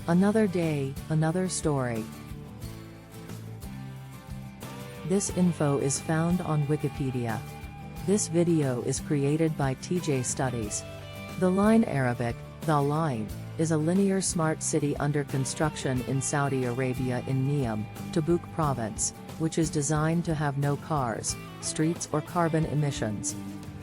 Another day, another story. This info is found on Wikipedia. This video is created by TJ Studies. The Line Arabic, The Line, is a linear smart city under construction in Saudi Arabia in Neom, Tabuk province, which is designed to have no cars, streets or carbon emissions.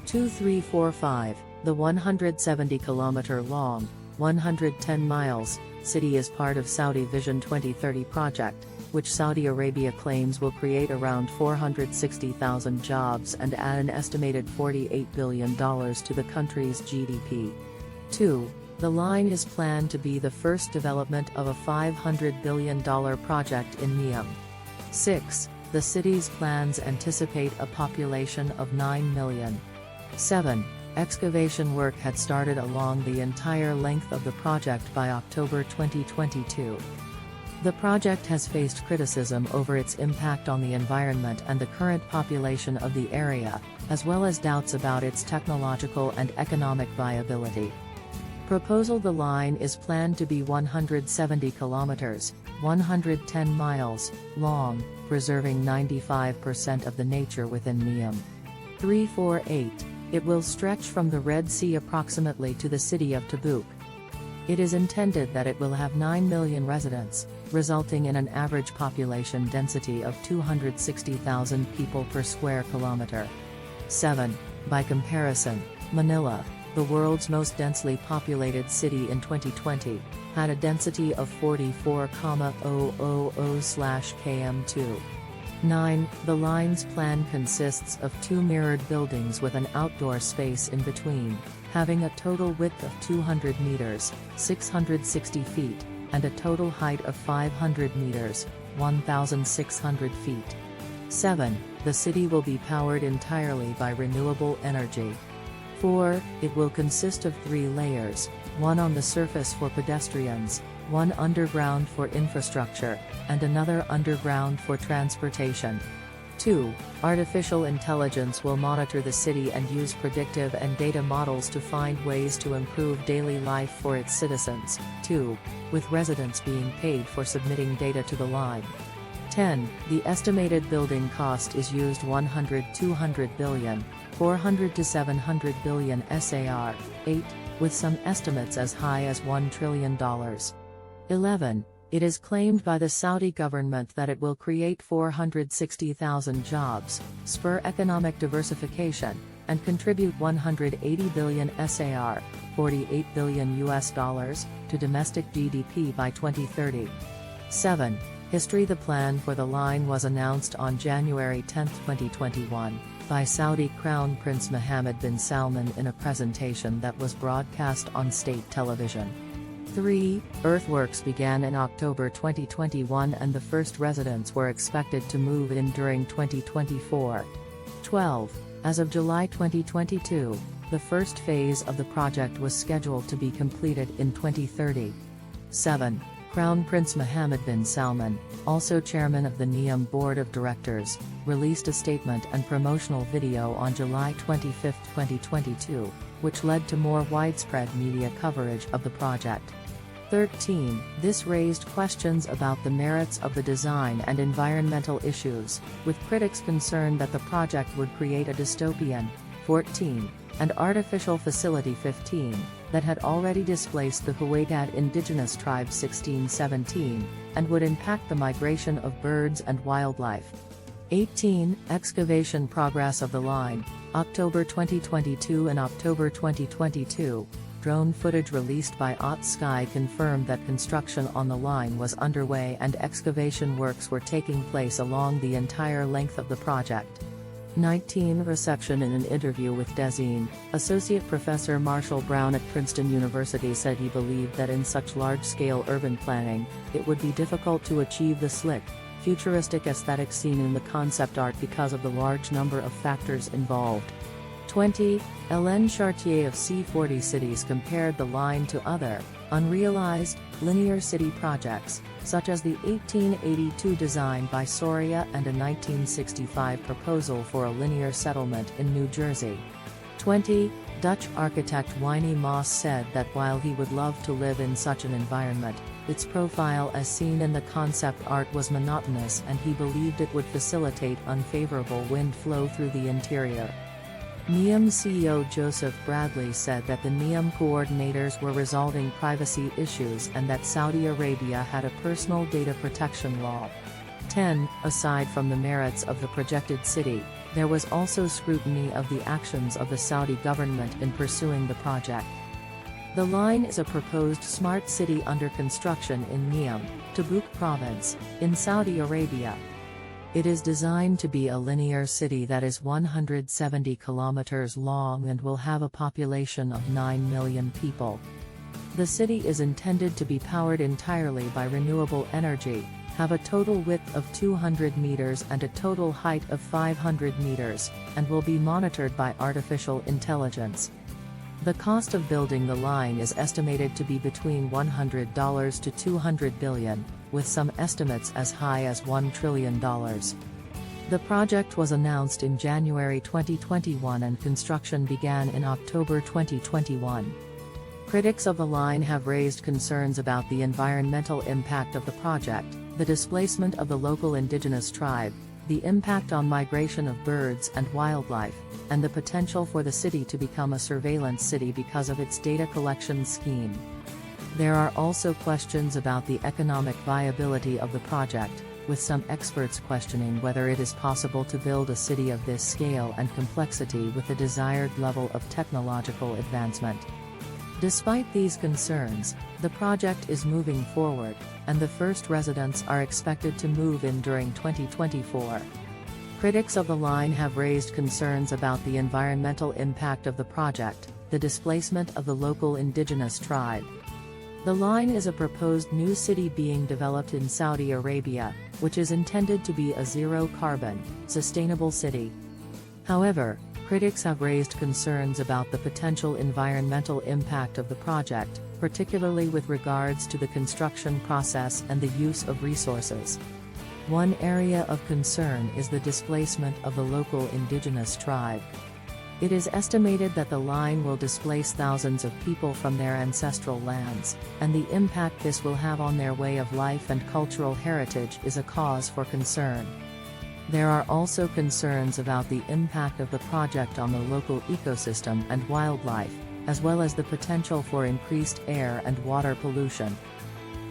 2345, the 170-kilometer-long, 110 miles, city is part of Saudi Vision 2030 project, which Saudi Arabia claims will create around 460,000 jobs and add an estimated $48 billion to the country's GDP. 2. The line is planned to be the first development of a $500 billion project in Neom. 6. The city's plans anticipate a population of 9 million. 7. Excavation work had started along the entire length of the project by October 2022. The project has faced criticism over its impact on the environment and the current population of the area, as well as doubts about its technological and economic viability. Proposal: the line is planned to be 170 kilometers, 110 miles, long, preserving 95% of the nature within Neom. 348. It will stretch from the Red Sea approximately to the city of Tabuk. It is intended that it will have 9 million residents, resulting in an average population density of 260,000 people per square kilometer. 7. By comparison, Manila, the world's most densely populated city in 2020, had a density of 44,000/km2. 9. The line's plan consists of 2 mirrored buildings with an outdoor space in between, having a total width of 200 meters, 660 feet, and a total height of 500 meters, 1,600 feet. 7. The city will be powered entirely by renewable energy. 4. It will consist of 3 layers, one on the surface for pedestrians, one underground for infrastructure, and another underground for transportation. 2. Artificial intelligence will monitor the city and use predictive and data models to find ways to improve daily life for its citizens. 2. With residents being paid for submitting data to the line. 10. The estimated building cost is used 100-200 billion, 400-700 billion SAR. 8. With some estimates as high as $1 trillion. 11. It is claimed by the Saudi government that it will create 460,000 jobs, spur economic diversification, and contribute 180 billion SAR, $48 billion to domestic GDP by 2030. 7. History: the plan for the line was announced on January 10, 2021, by Saudi Crown Prince Mohammed bin Salman in a presentation that was broadcast on state television. 3. Earthworks began in October 2021 and the first residents were expected to move in during 2024. 12. As of July 2022, the first phase of the project was scheduled to be completed in 2030. 7. Crown Prince Mohammed bin Salman, also chairman of the Neom Board of Directors, released a statement and promotional video on July 25, 2022, which led to more widespread media coverage of the project. 13. This raised questions about the merits of the design and environmental issues, with critics concerned that the project would create a dystopian. 14. And artificial facility. 15. That had already displaced the Huwaitad indigenous tribe 1617, and would impact the migration of birds and wildlife. 18. Excavation progress of the line. October 2022 and October 2022. Drone footage released by Sky confirmed that construction on the line was underway and excavation works were taking place along the entire length of the project. 19. Reception: in an interview with Dezeen, Associate Professor Marshall Brown at Princeton University said he believed that in such large-scale urban planning, it would be difficult to achieve the slick, futuristic aesthetic seen in the concept art because of the large number of factors involved. 20. Hélène Chartier of C40 Cities compared the line to other, unrealized, linear city projects, such as the 1882 design by Soria and a 1965 proposal for a linear settlement in New Jersey. 20. Dutch architect Winnie Moss said that while he would love to live in such an environment, Its profile as seen in the concept art was monotonous, and he believed it would facilitate unfavorable wind flow through the interior. Neom CEO Joseph Bradley said that the Neom coordinators were resolving privacy issues and that Saudi Arabia had a personal data protection law. 10. Aside from the merits of the projected city, there was also scrutiny of the actions of the Saudi government in pursuing the project. The line is a proposed smart city under construction in Neom, Tabuk province, in Saudi Arabia. It is designed to be a linear city that is 170 kilometers long and will have a population of 9 million people. The city is intended to be powered entirely by renewable energy, have a total width of 200 meters and a total height of 500 meters, and will be monitored by artificial intelligence. The cost of building the line is estimated to be between $100 to $200 billion, with some estimates as high as $1 trillion. The project was announced in January 2021 and construction began in October 2021. Critics of the line have raised concerns about the environmental impact of the project, the displacement of the local indigenous tribe, the impact on migration of birds and wildlife, and the potential for the city to become a surveillance city because of its data collection scheme. There are also questions about the economic viability of the project, with some experts questioning whether it is possible to build a city of this scale and complexity with the desired level of technological advancement. Despite these concerns, the project is moving forward, and the first residents are expected to move in during 2024. Critics of the line have raised concerns about the environmental impact of the project, the displacement of the local indigenous tribe. The line is a proposed new city being developed in Saudi Arabia, which is intended to be a zero-carbon, sustainable city. However, critics have raised concerns about the potential environmental impact of the project, particularly with regards to the construction process and the use of resources. One area of concern is the displacement of the local indigenous tribe. It is estimated that the line will displace thousands of people from their ancestral lands, and the impact this will have on their way of life and cultural heritage is a cause for concern. There are also concerns about the impact of the project on the local ecosystem and wildlife, as well as the potential for increased air and water pollution.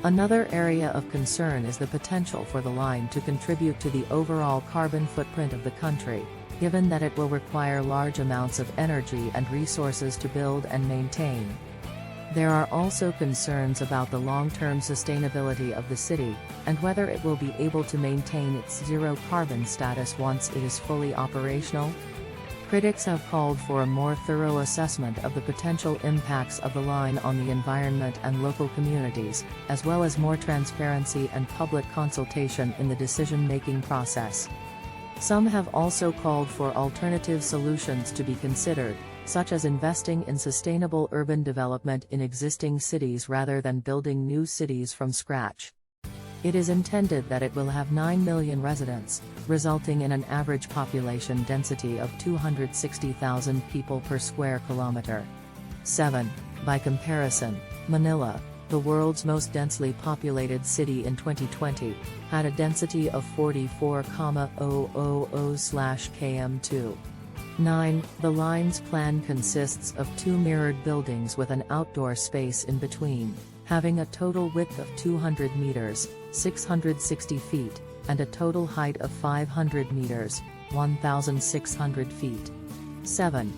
Another area of concern is the potential for the line to contribute to the overall carbon footprint of the country, given that it will require large amounts of energy and resources to build and maintain. There are also concerns about the long-term sustainability of the city, and whether it will be able to maintain its zero-carbon status once it is fully operational. Critics have called for a more thorough assessment of the potential impacts of the line on the environment and local communities, as well as more transparency and public consultation in the decision-making process. Some have also called for alternative solutions to be considered, such as investing in sustainable urban development in existing cities rather than building new cities from scratch. It is intended that it will have 9 million residents, resulting in an average population density of 260,000 people per square kilometer. 7. By comparison, Manila, the world's most densely populated city in 2020, had a density of 44,000/km2. 9. The line's plan consists of two mirrored buildings with an outdoor space in between, having a total width of 200 meters, 660 feet, and a total height of 500 meters, 1,600 feet. 7.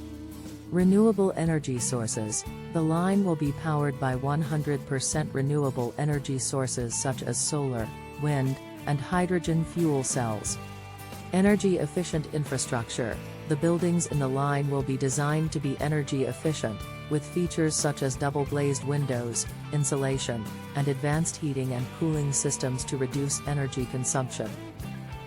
Renewable energy sources. The line will be powered by 100% renewable energy sources such as solar, wind, and hydrogen fuel cells. Energy-efficient infrastructure. The buildings in the line will be designed to be energy efficient, with features such as double-glazed windows, insulation, and advanced heating and cooling systems to reduce energy consumption.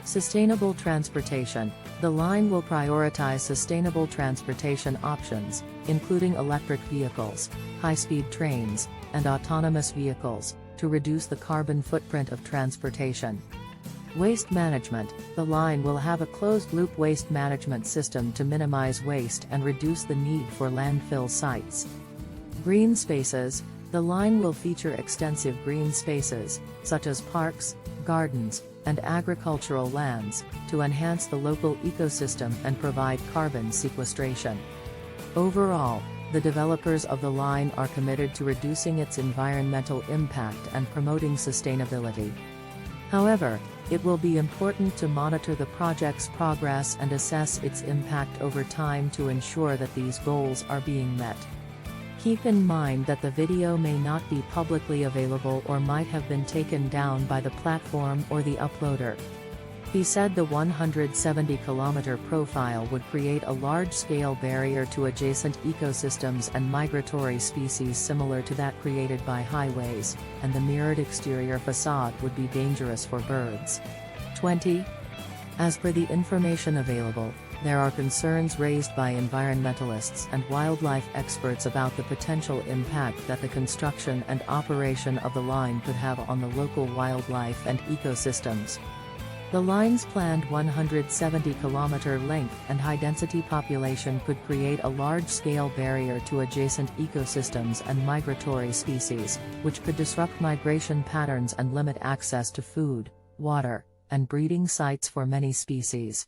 Sustainable transportation. The line will prioritize sustainable transportation options, including electric vehicles, high-speed trains, and autonomous vehicles, to reduce the carbon footprint of transportation. Waste management. The line will have a closed-loop waste management system to minimize waste and reduce the need for landfill sites. Green spaces. The line will feature extensive green spaces, such as parks, gardens, and agricultural lands, to enhance the local ecosystem and provide carbon sequestration. Overall, the developers of the line are committed to reducing its environmental impact and promoting sustainability. However, it will be important to monitor the project's progress and assess its impact over time to ensure that these goals are being met. Keep in mind that the video may not be publicly available or might have been taken down by the platform or the uploader. He said the 170-kilometer profile would create a large-scale barrier to adjacent ecosystems and migratory species similar to that created by highways, and the mirrored exterior facade would be dangerous for birds. 20. As per the information available, there are concerns raised by environmentalists and wildlife experts about the potential impact that the construction and operation of the line could have on the local wildlife and ecosystems. The line's planned 170-kilometer length and high-density population could create a large-scale barrier to adjacent ecosystems and migratory species, which could disrupt migration patterns and limit access to food, water, and breeding sites for many species.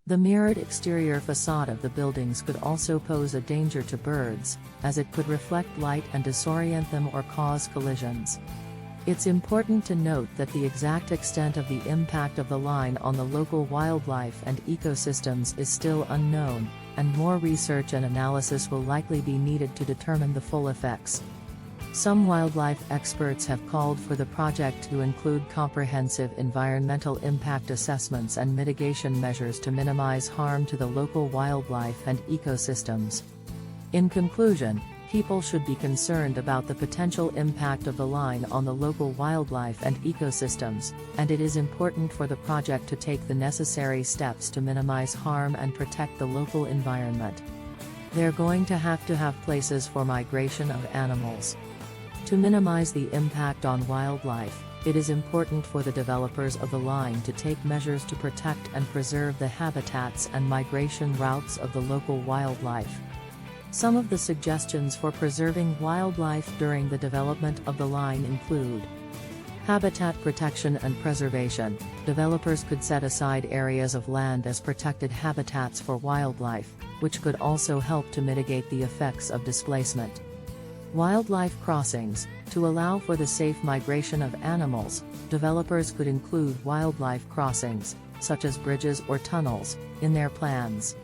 The mirrored exterior facade of the buildings could also pose a danger to birds, as it could reflect light and disorient them or cause collisions. It's important to note that the exact extent of the impact of the line on the local wildlife and ecosystems is still unknown, and more research and analysis will likely be needed to determine the full effects. Some wildlife experts have called for the project to include comprehensive environmental impact assessments and mitigation measures to minimize harm to the local wildlife and ecosystems. In conclusion, people should be concerned about the potential impact of the line on the local wildlife and ecosystems, and it is important for the project to take the necessary steps to minimize harm and protect the local environment. They're going to have places for migration of animals. To minimize the impact on wildlife, it is important for the developers of the line to take measures to protect and preserve the habitats and migration routes of the local wildlife. Some of the suggestions for preserving wildlife during the development of the line include habitat protection and preservation. Developers could set aside areas of land as protected habitats for wildlife, which could also help to mitigate the effects of displacement. Wildlife crossings. To allow for the safe migration of animals, developers could include wildlife crossings, such as bridges or tunnels, in their plans.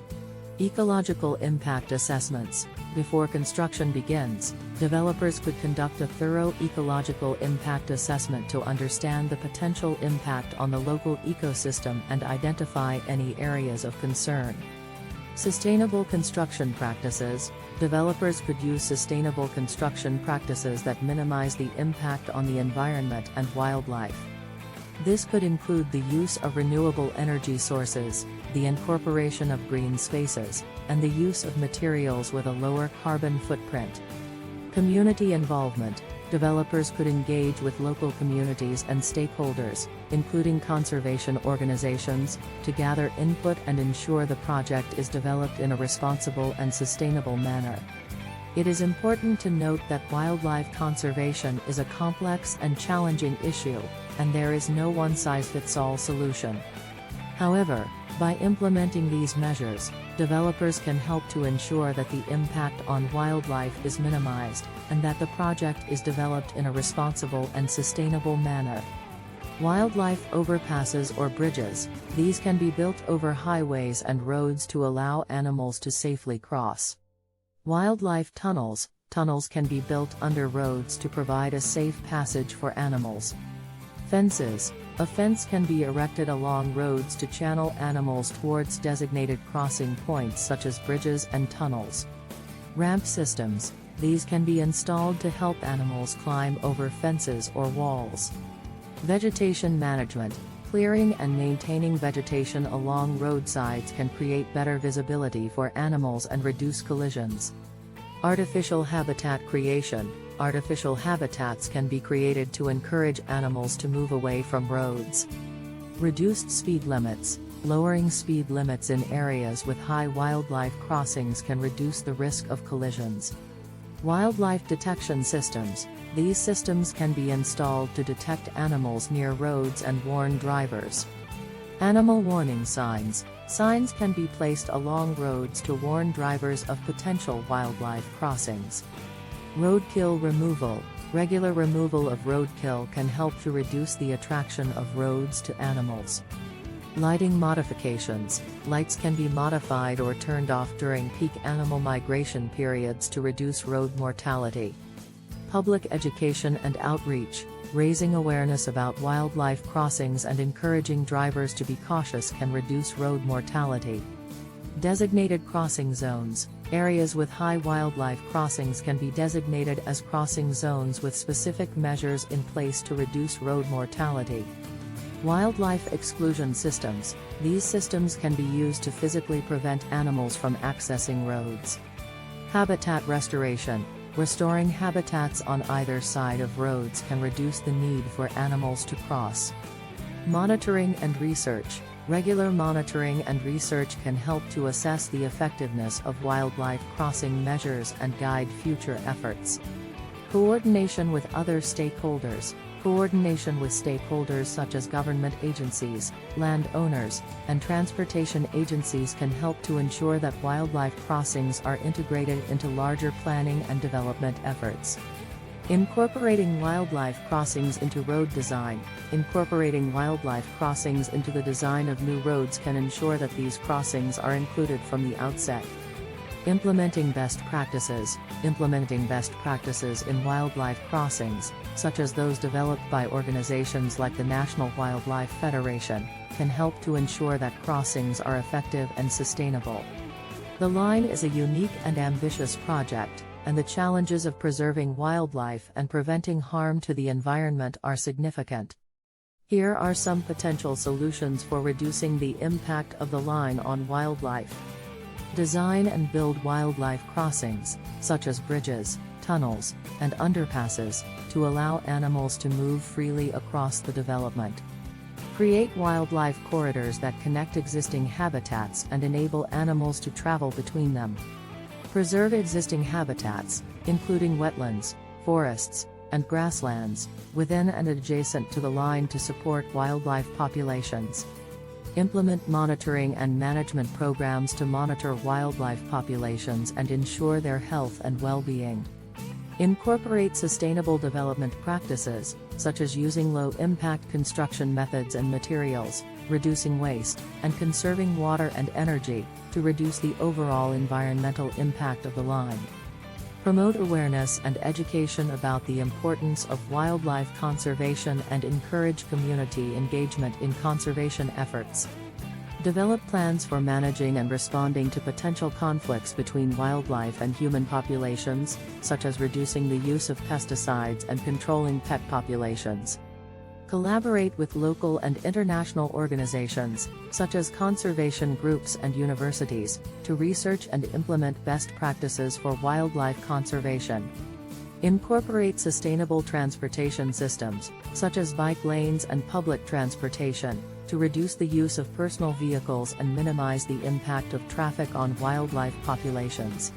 Ecological impact assessments. Before construction begins, developers could conduct a thorough ecological impact assessment to understand the potential impact on the local ecosystem and identify any areas of concern. Sustainable construction practices. Developers could use sustainable construction practices that minimize the impact on the environment and wildlife. This could include the use of renewable energy sources, the incorporation of green spaces, and the use of materials with a lower carbon footprint. Community involvement. Developers could engage with local communities and stakeholders, including conservation organizations, to gather input and ensure the project is developed in a responsible and sustainable manner. It is important to note that wildlife conservation is a complex and challenging issue, and there is no one-size-fits-all solution. However, by implementing these measures, developers can help to ensure that the impact on wildlife is minimized, and that the project is developed in a responsible and sustainable manner. Wildlife overpasses or bridges. These can be built over highways and roads to allow animals to safely cross. Wildlife tunnels. Tunnels can be built under roads to provide a safe passage for animals. Fences. A fence can be erected along roads to channel animals towards designated crossing points such as bridges and tunnels. Ramp systems. These can be installed to help animals climb over fences or walls. Vegetation management. Clearing and maintaining vegetation along roadsides can create better visibility for animals and reduce collisions. Artificial habitat creation. Artificial habitats can be created to encourage animals to move away from roads. Reduced speed limits. Lowering speed limits in areas with high wildlife crossings can reduce the risk of collisions. Wildlife detection systems. These systems can be installed to detect animals near roads and warn drivers. Animal warning signs. Signs can be placed along roads to warn drivers of potential wildlife crossings. Roadkill removal. Regular removal of roadkill can help to reduce the attraction of roads to animals. Lighting modifications. Lights can be modified or turned off during peak animal migration periods to reduce road mortality. Public education and outreach. Raising awareness about wildlife crossings and encouraging drivers to be cautious can reduce road mortality. Designated crossing zones. Areas with high wildlife crossings can be designated as crossing zones with specific measures in place to reduce road mortality. Wildlife exclusion systems. These systems can be used to physically prevent animals from accessing roads. Habitat restoration. Restoring habitats on either side of roads can reduce the need for animals to cross. Monitoring and research. Regular monitoring and research can help to assess the effectiveness of wildlife crossing measures and guide future efforts. Coordination with other stakeholders. Coordination with stakeholders such as government agencies, landowners, and transportation agencies can help to ensure that wildlife crossings are integrated into larger planning and development efforts. Incorporating wildlife crossings into road design. Incorporating wildlife crossings into the design of new roads can ensure that these crossings are included from the outset. Implementing best practices. Implementing best practices in wildlife crossings, such as those developed by organizations like the National Wildlife Federation, can help to ensure that crossings are effective and sustainable. The line is a unique and ambitious project, and the challenges of preserving wildlife and preventing harm to the environment are significant. Here are some potential solutions for reducing the impact of the line on wildlife. Design and build wildlife crossings, such as bridges, tunnels, and underpasses, to allow animals to move freely across the development. Create wildlife corridors that connect existing habitats and enable animals to travel between them. Preserve existing habitats, including wetlands, forests, and grasslands, within and adjacent to the line to support wildlife populations. Implement monitoring and management programs to monitor wildlife populations and ensure their health and well-being. Incorporate sustainable development practices, such as using low-impact construction methods and materials, reducing waste, and conserving water and energy, to reduce the overall environmental impact of the line. Promote awareness and education about the importance of wildlife conservation and encourage community engagement in conservation efforts. Develop plans for managing and responding to potential conflicts between wildlife and human populations, such as reducing the use of pesticides and controlling pet populations. Collaborate with local and international organizations, such as conservation groups and universities, to research and implement best practices for wildlife conservation. Incorporate sustainable transportation systems, such as bike lanes and public transportation, to reduce the use of personal vehicles and minimize the impact of traffic on wildlife populations.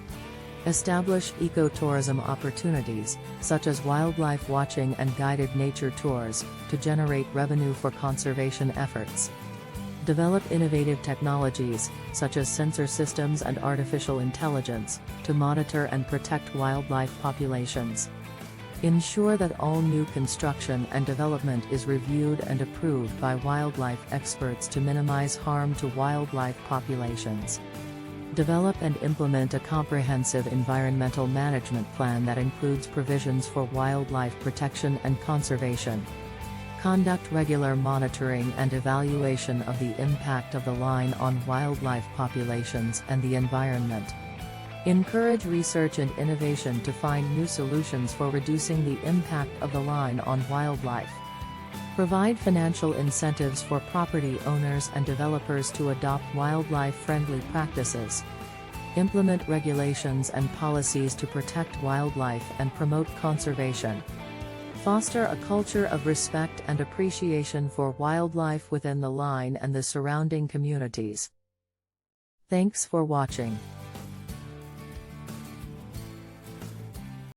Establish ecotourism opportunities, such as wildlife watching and guided nature tours, to generate revenue for conservation efforts. Develop innovative technologies, such as sensor systems and artificial intelligence, to monitor and protect wildlife populations. Ensure that all new construction and development is reviewed and approved by wildlife experts to minimize harm to wildlife populations. Develop and implement a comprehensive environmental management plan that includes provisions for wildlife protection and conservation. Conduct regular monitoring and evaluation of the impact of the line on wildlife populations and the environment. Encourage research and innovation to find new solutions for reducing the impact of the line on wildlife. Provide financial incentives for property owners and developers to adopt wildlife-friendly practices. Implement regulations and policies to protect wildlife and promote conservation. Foster a culture of respect and appreciation for wildlife within the line and the surrounding communities. Thanks for watching.